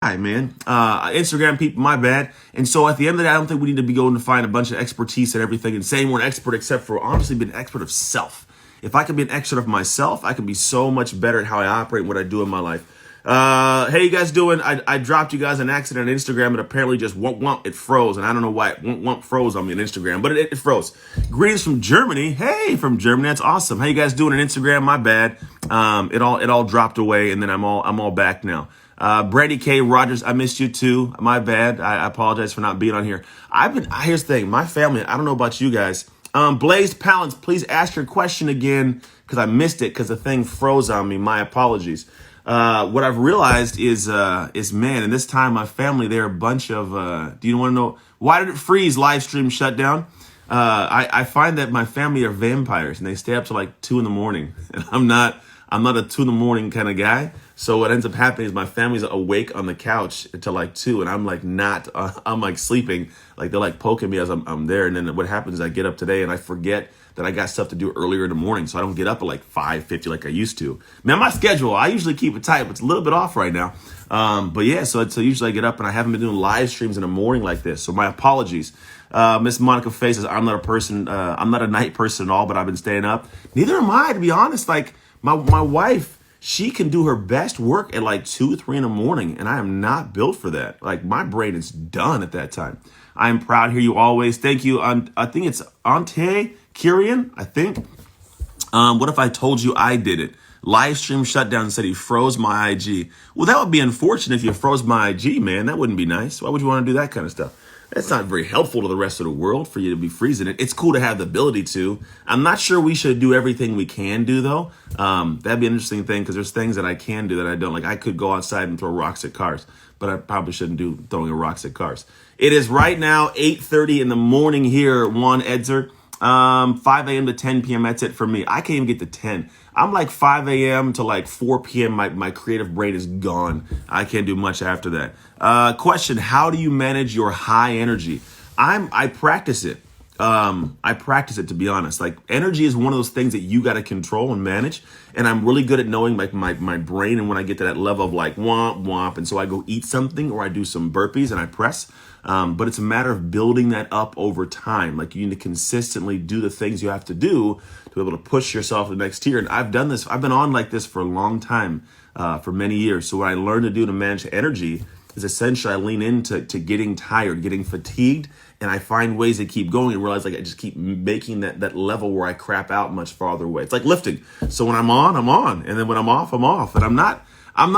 guy, man. Instagram people, my bad. And so at the end of the day, I don't think we need to be going to find a bunch of expertise and everything and saying we're an expert, except for honestly being an expert of self. If I can be an expert of myself, I can be so much better at how I operate and what I do in my life. Hey, you guys doing? I dropped you guys an accident on Instagram and apparently just it froze. And I don't know why it froze on me on Instagram, but it froze. Greetings from Germany. Hey, from Germany. That's awesome. How you guys doing on Instagram? My bad. It all dropped away and then I'm all back now. Brady K. Rogers, I missed you too. My bad. I apologize for not being on here. Here's the thing. My family, I don't know about you guys. Blaze Palance, please ask your question again because I missed it because the thing froze on me. My apologies. What I've realized is man, and this time my family, they're a bunch of, do you want to know why did it freeze? Live stream shut down. I find that my family are vampires and they stay up to like 2 a.m. and I'm not a 2 a.m. kind of guy. So what ends up happening is my family's awake on the couch until like 2 and I'm like I'm like sleeping, like they're like poking me as I'm there. And then what happens is I get up today and I forget that I got stuff to do earlier in the morning. So I don't get up at like 5:50 like I used to. Man, my schedule, I usually keep it tight, but it's a little bit off right now. But yeah, so usually I get up and I haven't been doing live streams in the morning like this. So my apologies. Miss Monica Faye says, I'm not a night person at all, but I've been staying up. Neither am I, to be honest. Like my wife, she can do her best work at like 2, 3 in the morning, and I am not built for that. Like my brain is done at that time. I am proud to hear you always. Thank you. I think it's Ante Kirian, I think. What if I told you I did it? Live stream shutdown and said he froze my IG. Well, that would be unfortunate if you froze my IG, man. That wouldn't be nice. Why would you want to do that kind of stuff? That's not very helpful to the rest of the world for you to be freezing it. It's cool to have the ability to. I'm not sure we should do everything we can do, though. That'd be an interesting thing because there's things that I can do that I don't. Like I could go outside and throw rocks at cars, but I probably shouldn't do throwing rocks at cars. It is right now 8:30 in the morning here, Juan Edzer. 5 a.m. to 10 p.m. That's it for me. I can't even get to 10. I'm like 5 a.m. to like 4 p.m. My creative brain is gone. I can't do much after that. Question, how do you manage your high energy? I practice it. I practice it, to be honest. Like energy is one of those things that you got to control and manage. And I'm really good at knowing like my brain. And when I get to that level of like womp womp. And so I go eat something or I do some burpees and I press. But it's a matter of building that up over time. Like you need to consistently do the things you have to do to be able to push yourself to the next tier. And I've done this. I've been on like this for a long time, for many years. So what I learned to do to manage energy is essentially I lean into getting tired, getting fatigued, and I find ways to keep going and realize like I just keep making that level where I crap out much farther away. It's like lifting. So when I'm on, I'm on. And then when I'm off, I'm off. And I'm not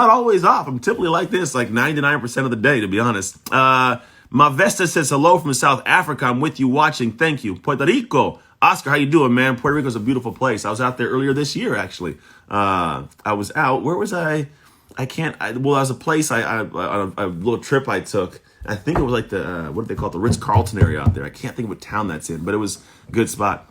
always off. I'm typically like this, like 99% of the day, to be honest. Mavesta says, hello from South Africa. I'm with you watching. Thank you. Puerto Rico. Oscar, how you doing, man? Puerto Rico is a beautiful place. I was out there earlier this year, actually. I was out. Where was I? There was a place, a little trip I took. I think it was like what do they call it? The Ritz-Carlton area out there. I can't think of what town that's in, but it was a good spot.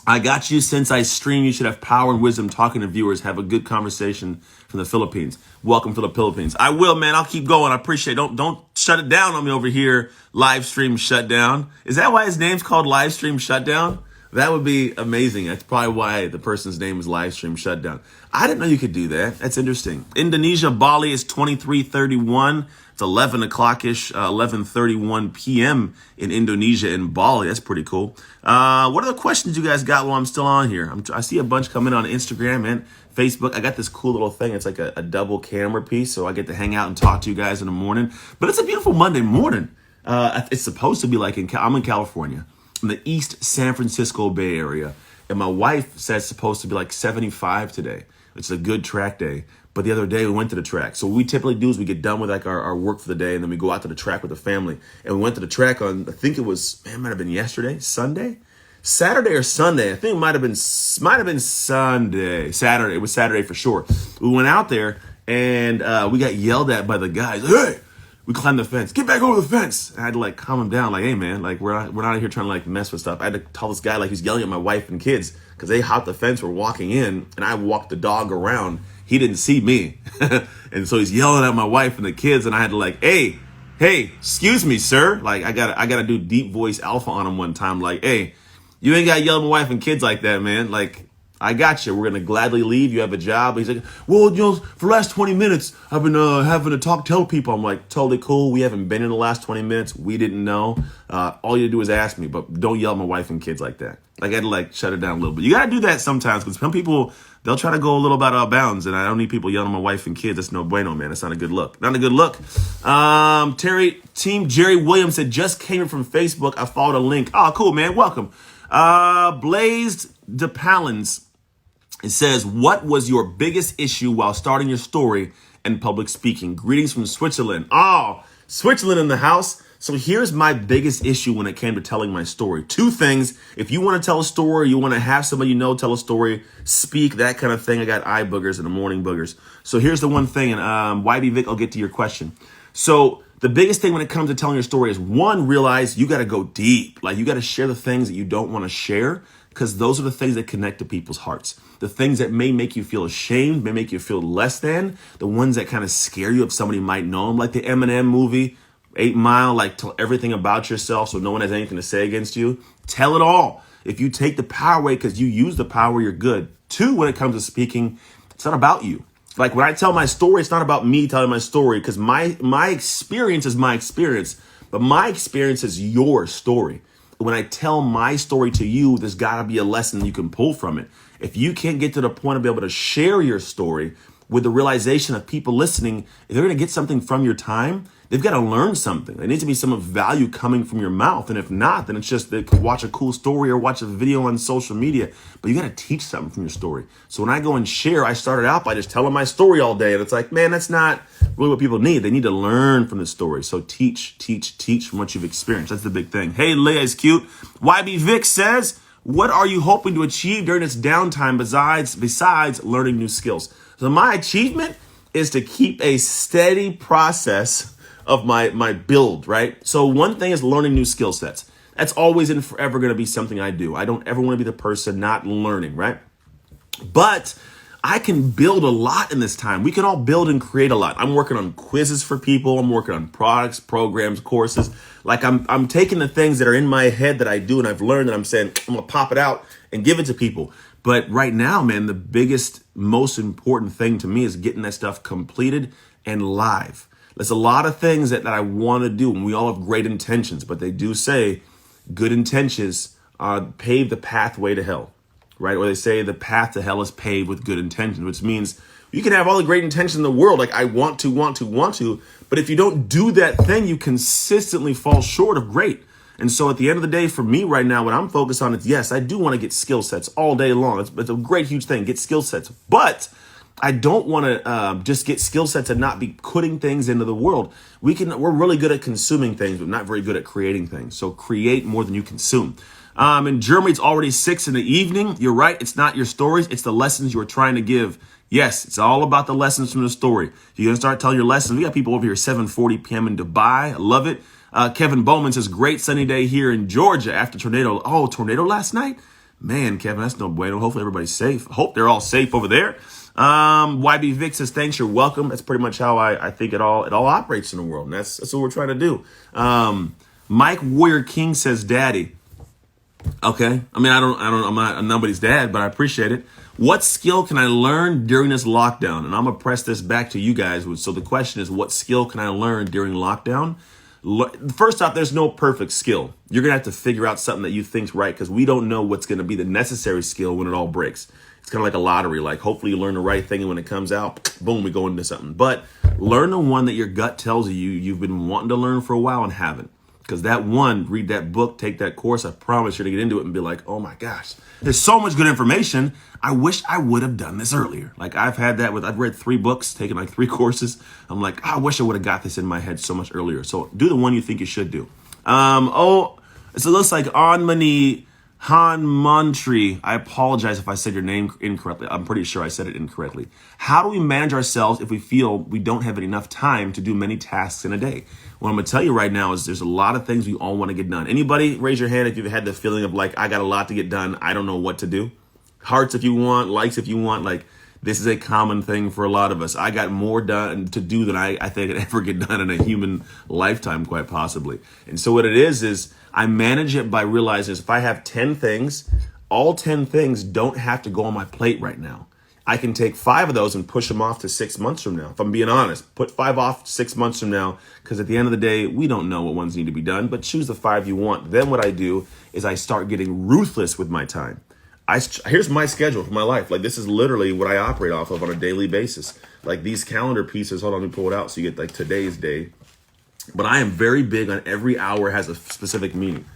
I got you. Since I stream, you should have power and wisdom talking to viewers. Have a good conversation from the Philippines. Welcome to the Philippines. I will, man. I'll keep going. I appreciate it. Don't shut it down on me over here. Live stream shutdown. Is that why his name's called Live Stream Shutdown? That would be amazing. That's probably why the person's name is Live Stream Shutdown. I didn't know you could do that. That's interesting. Indonesia, Bali is 23:31. It's 11 o'clock-ish, 11:31 p.m. in Indonesia in Bali. That's pretty cool. What other questions you guys got while I'm still on here? I see a bunch coming on Instagram and Facebook. I got this cool little thing. It's like a double camera piece, so I get to hang out and talk to you guys in the morning. But it's a beautiful Monday morning. It's supposed to be like I'm in California, in the East San Francisco Bay Area, and my wife says it's supposed to be like 75 today. It's a good track day. But the other day we went to the track. So what we typically do is we get done with like our work for the day and then we go out to the track with the family. And we went to the track on, I think it might have been yesterday, Saturday or Sunday. I think it might have been Sunday, Saturday. It was Saturday for sure. We went out there and we got yelled at by the guys. Hey, we climbed the fence. Get back over the fence. And I had to like calm him down. Like, hey man, like we're not here trying to like mess with stuff. I had to tell this guy like he's yelling at my wife and kids because they hopped the fence. We're walking in and I walked the dog around. He didn't see me. And so he's yelling at my wife and the kids. And I had to like, hey, excuse me, sir. Like I gotta do deep voice alpha on him one time. Like, hey, you ain't got to yell at my wife and kids like that, man. Like I got you. We're going to gladly leave. You have a job. He's like, well, for the last 20 minutes, I've been having to tell people. I'm like, totally cool. We haven't been in the last 20 minutes. We didn't know. All you do is ask me, but don't yell at my wife and kids like that. Like, I had to shut it down a little bit. You got to do that sometimes because some people, they'll try to go a little bit out of bounds, and I don't need people yelling at my wife and kids. That's no bueno, man. That's not a good look. Not a good look. Team Jerry Williams said, just came in from Facebook. I followed a link. Oh, cool, man. Welcome. Blazed DePalins. It says, what was your biggest issue while starting your story and public speaking? Greetings from Switzerland. Oh, Switzerland in the house. So here's my biggest issue when it came to telling my story. Two things. If you want to tell a story, you want to have somebody tell a story, speak, that kind of thing. I got eye boogers and the morning boogers. So here's the one thing. And YB Vic, I'll get to your question. So the biggest thing when it comes to telling your story is, one, realize you got to go deep. Like, you got to share the things that you don't want to share, because those are the things that connect to people's hearts. The things that may make you feel ashamed, may make you feel less than, the ones that kind of scare you if somebody might know them, like the Eminem movie, 8 Mile, like tell everything about yourself so no one has anything to say against you. Tell it all. If you take the power away because you use the power, you're good. Two, when it comes to speaking, it's not about you. Like, when I tell my story, it's not about me telling my story, because my experience is my experience, but my experience is your story. When I tell my story to you, there's got to be a lesson you can pull from it. If you can't get to the point of being able to share your story with the realization of people listening, if they're going to get something from your time, they've got to learn something. There needs to be some value coming from your mouth. And if not, then it's just they could watch a cool story or watch a video on social media. But you got to teach something from your story. So when I go and share, I started out by just telling my story all day. And it's like, man, that's not really what people need. They need to learn from the story. So teach from what you've experienced. That's the big thing. Hey, Leia is cute. YB Vic says, what are you hoping to achieve during this downtime besides learning new skills? So my achievement is to keep a steady process of my build, right? So one thing is learning new skill sets. That's always and forever going to be something I do. I don't ever want to be the person not learning, right? But I can build a lot in this time. We can all build and create a lot. I'm working on quizzes for people. I'm working on products, programs, courses. Like I'm taking the things that are in my head that I do and I've learned, and I'm saying, I'm going to pop it out and give it to people. But right now, man, the biggest, most important thing to me is getting that stuff completed and live. There's a lot of things that I want to do, and we all have great intentions, but they do say good intentions pave the pathway to hell, right? Or they say the path to hell is paved with good intentions, which means you can have all the great intentions in the world, like I want to, but if you don't do that thing, you consistently fall short of great. And so at the end of the day, for me right now, what I'm focused on is, yes, I do want to get skill sets all day long. It's a great, huge thing, get skill sets. But I don't want to just get skill sets and not be putting things into the world. We're really good at consuming things, but not very good at creating things. So create more than you consume. In Germany, it's already 6 p.m. You're right. It's not your stories. It's the lessons you're trying to give. Yes, it's all about the lessons from the story. You're going to start telling your lessons. We got people over here 7:40 p.m. in Dubai. I love it. Kevin Bowman says, great sunny day here in Georgia after tornado. Oh, tornado last night? Man, Kevin, that's no bueno. Hopefully everybody's safe. Hope they're all safe over there. YB Vic says, thanks, you're welcome. That's pretty much how I think it all operates in the world. And that's what we're trying to do. Mike Warrior King says, daddy. Okay. I mean, I'm not nobody's dad, but I appreciate it. What skill can I learn during this lockdown? And I'm going to press this back to you guys. So the question is, what skill can I learn during lockdown? First off, there's no perfect skill. You're going to have to figure out something that you think's right, because we don't know what's going to be the necessary skill when it all breaks. It's kind of like a lottery. Like, hopefully you learn the right thing, and when it comes out, boom, we go into something. But learn the one that your gut tells you you've been wanting to learn for a while and haven't. Because that one, read that book, take that course, I promise you're going to get into it and be like, oh my gosh, there's so much good information. I wish I would have done this earlier. Like, I've read 3 books, taken like 3 courses. I'm like, I wish I would have got this in my head so much earlier. So do the one you think you should do. So it looks like Anmani Hanmantri. I apologize if I said your name incorrectly. I'm pretty sure I said it incorrectly. How do we manage ourselves if we feel we don't have enough time to do many tasks in a day? What I'm going to tell you right now is there's a lot of things we all want to get done. Anybody raise your hand if you've had the feeling of like, I got a lot to get done. I don't know what to do. Hearts if you want, likes if you want. Like, this is a common thing for a lot of us. I got more done to do than I think I could ever get done in a human lifetime, quite possibly. And so what it is I manage it by realizing if I have 10 things, all 10 things don't have to go on my plate right now. I can take 5 of those and push them off to 6 months from now. If I'm being honest, put 5 off 6 months from now, because at the end of the day, we don't know what ones need to be done, but choose the 5 you want. Then what I do is I start getting ruthless with my time. Here's my schedule for my life. Like, this is literally what I operate off of on a daily basis. Like these calendar pieces, hold on, let me pull it out so you get like today's day. But I am very big on every hour has a specific meaning.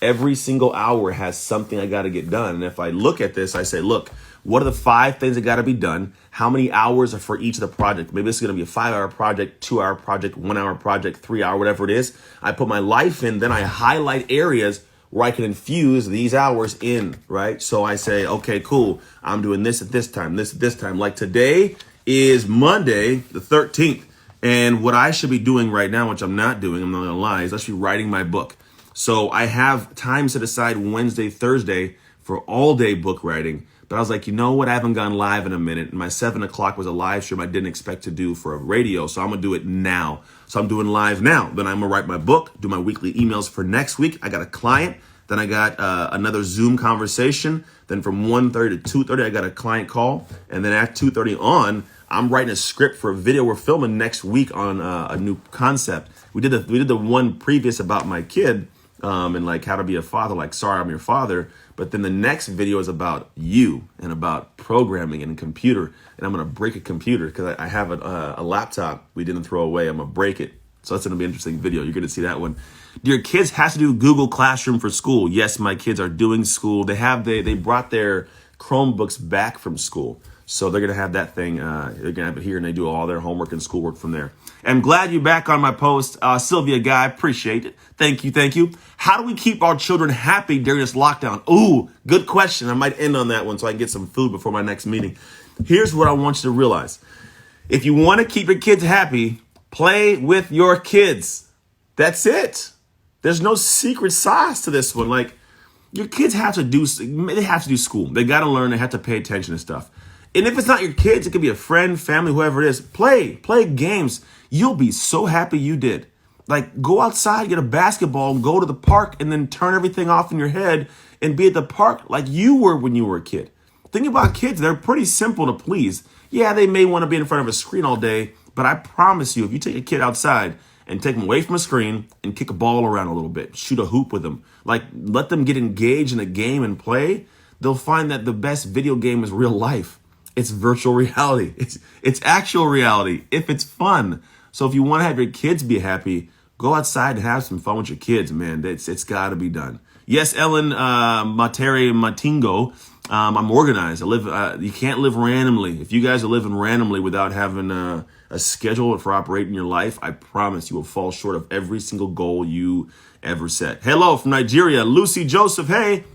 Every single hour has something I got to get done. And if I look at this, I say, look, what are the 5 things that got to be done? How many hours are for each of the project? Maybe this is going to be a 5-hour project, 2-hour project, 1-hour project, 3-hour, whatever it is. I put my life in, then I highlight areas where I can infuse these hours in, right? So I say, okay, cool. I'm doing this at this time, this at this time. Like today is Monday, the 13th. And what I should be doing right now, which I'm not doing, I'm not going to lie, is actually writing my book. So I have time set aside Wednesday, Thursday for all day book writing. But I was like, you know what? I haven't gone live in a minute. And my 7 o'clock was a live stream I didn't expect to do for a radio. So I'm going to do it now. So I'm doing live now. Then I'm going to write my book, do my weekly emails for next week. I got a client. Then I got another Zoom conversation. Then from 1:30 to 2:30, I got a client call. And then at 2:30 on, I'm writing a script for a video we're filming next week on a new concept. We did the one previous about my kid and like how to be a father, like, sorry, I'm your father. But then the next video is about you and about programming and computer. And I'm going to break a computer because I have a laptop we didn't throw away. I'm going to break it. So that's going to be an interesting video. You're going to see that one. Do your kids have to do Google Classroom for school? Yes, my kids are doing school. They brought their Chromebooks back from school. So they're going to have that thing. They're going to have it here, and they do all their homework and schoolwork from there. I'm glad you're back on my post. Sylvia Guy, appreciate it. Thank you, thank you. How do we keep our children happy during this lockdown? Ooh, good question. I might end on that one so I can get some food before my next meeting. Here's what I want you to realize. If you want to keep your kids happy, play with your kids. That's it. There's no secret sauce to this one. Like, your kids have to do school. They got to learn. They have to pay attention to stuff. And if it's not your kids, it could be a friend, family, whoever it is. Play games. You'll be so happy you did. Like, go outside, get a basketball, and go to the park, and then turn everything off in your head and be at the park like you were when you were a kid. Think about kids. They're pretty simple to please. Yeah, they may want to be in front of a screen all day, but I promise you, if you take a kid outside and take them away from a screen and kick a ball around a little bit, shoot a hoop with them, like, let them get engaged in a game and play, they'll find that the best video game is real life. It's virtual reality. It's actual reality if it's fun. So if you want to have your kids be happy, go outside and have some fun with your kids, man. It's got to be done. Yes, Ellen Materi Matingo, I'm organized. I live. You can't live randomly. If you guys are living randomly without having a schedule for operating your life, I promise you will fall short of every single goal you ever set. Hello from Nigeria, Lucy Joseph. Hey,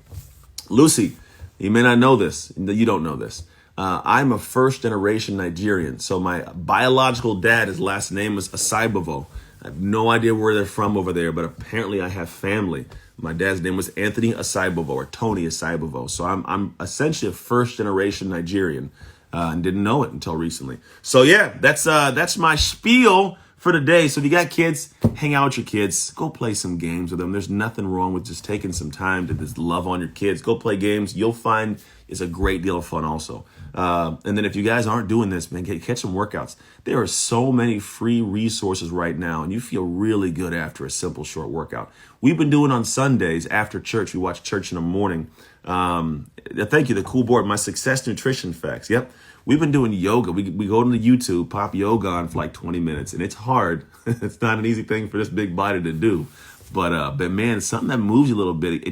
Lucy, you may not know this. You don't know this. I'm a first-generation Nigerian. So my biological dad, his last name is Asaibovo. I have no idea where they're from over there, but apparently I have family. My dad's name was Anthony Asaibovo or Tony Asaibovo. So I'm essentially a first-generation Nigerian and didn't know it until recently. So yeah, that's my spiel for today. So if you got kids, hang out with your kids. Go play some games with them. There's nothing wrong with just taking some time to just love on your kids. Go play games. You'll find it's a great deal of fun also. And then if you guys aren't doing this, man, catch some workouts. There are so many free resources right now, and you feel really good after a simple short workout. We've been doing on Sundays after church. We watch church in the morning. Thank you, the cool board, my success nutrition facts. Yep. We've been doing yoga. We go to YouTube, pop yoga on for like 20 minutes, and it's hard. It's not an easy thing for this big body to do. But man, something that moves you a little bit,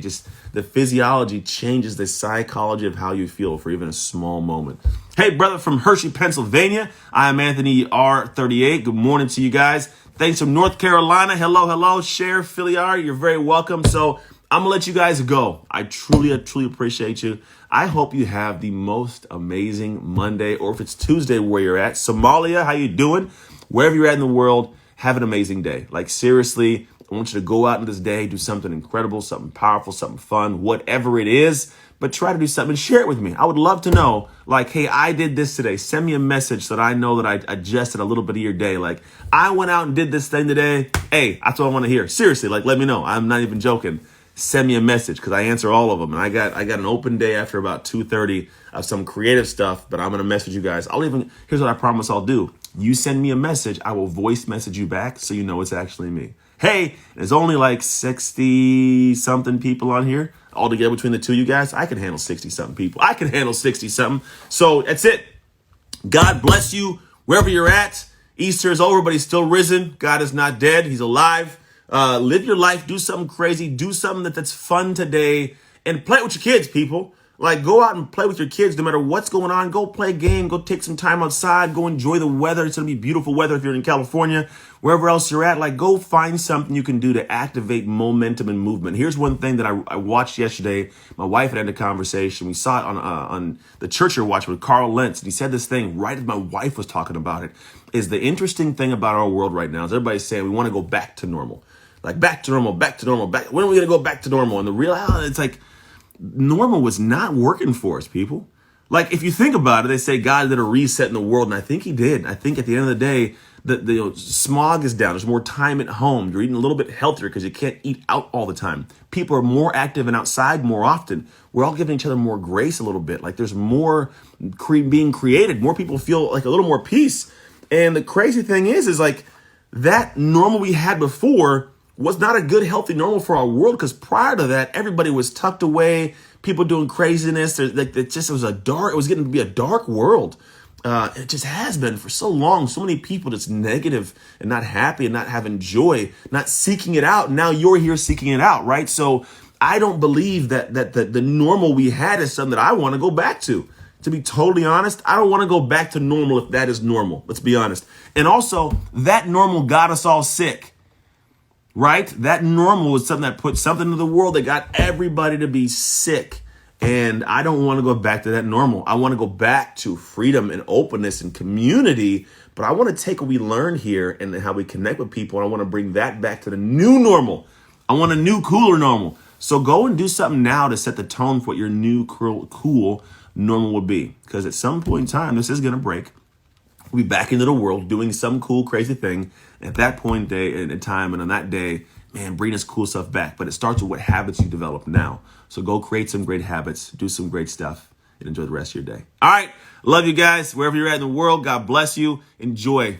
the physiology changes the psychology of how you feel for even a small moment. Hey, brother from Hershey, Pennsylvania. I am Anthony R38. Good morning to you guys. Thanks from North Carolina. Hello. Cher, Phillyar, you're very welcome. So I'm going to let you guys go. I truly appreciate you. I hope you have the most amazing Monday, or if it's Tuesday where you're at. Somalia, how you doing? Wherever you're at in the world, have an amazing day. Like, seriously, I want you to go out in this day, do something incredible, something powerful, something fun, whatever it is, but try to do something and share it with me. I would love to know, like, hey, I did this today. Send me a message so that I know that I adjusted a little bit of your day. Like, I went out and did this thing today. Hey, that's what I want to hear. Seriously, like, let me know. I'm not even joking. send me a message because I answer all of them. And I got an open day after about 2:30 of some creative stuff, but I'm going to message you guys. Here's what I promise I'll do. You send me a message, I will voice message you back so you know it's actually me. Hey, there's only like 60 something people on here. Altogether between the two of you guys, I can handle 60 something people. I can handle 60 something. So that's it. God bless you wherever you're at. Easter is over, but he's still risen. God is not dead. He's alive. Live your life. Do something crazy. Do something that's fun today. And play with your kids, people. Like, go out and play with your kids no matter what's going on. Go play a game. Go take some time outside. Go enjoy the weather. It's going to be beautiful weather if you're in California. Wherever else you're at, like, go find something you can do to activate momentum and movement. Here's one thing that I watched yesterday. My wife had a conversation. We saw it on the Church You're Watching with Carl Lentz. And he said this thing right as my wife was talking about it. Is the interesting thing about our world right now is everybody's saying we want to go back to normal. Like, back to normal, back to normal. When are we going to go back to normal? And the reality, it's like, normal was not working for us, people. Like, if you think about it, they say God did a reset in the world, and I think he did. I think at the end of the day, the smog is down. There's more time at home. You're eating a little bit healthier because you can't eat out all the time. People are more active and outside more often. We're all giving each other more grace a little bit. Like, there's more being created. More people feel like a little more peace. And the crazy thing is like that normal we had before was not a good, healthy normal for our world, because prior to that, everybody was tucked away, people doing craziness. It was getting to be a dark world. It just has been for so long. So many people just negative and not happy and not having joy, not seeking it out. Now you're here seeking it out, right? So I don't believe that the normal we had is something that I want to go back to. To be totally honest, I don't want to go back to normal if that is normal. Let's be honest. And also, that normal got us all sick. Right? That normal was something that put something into the world that got everybody to be sick. And I don't want to go back to that normal. I want to go back to freedom and openness and community. But I want to take what we learned here and how we connect with people. And I want to bring that back to the new normal. I want a new, cooler normal. So go and do something now to set the tone for what your new, cool normal will be. Because at some point in time, this is going to break. We'll be back into the world doing some cool, crazy thing. At that point in time and on that day, man, bring this cool stuff back. But it starts with what habits you develop now. So go create some great habits, do some great stuff, and enjoy the rest of your day. All right. Love you guys. Wherever you're at in the world, God bless you. Enjoy.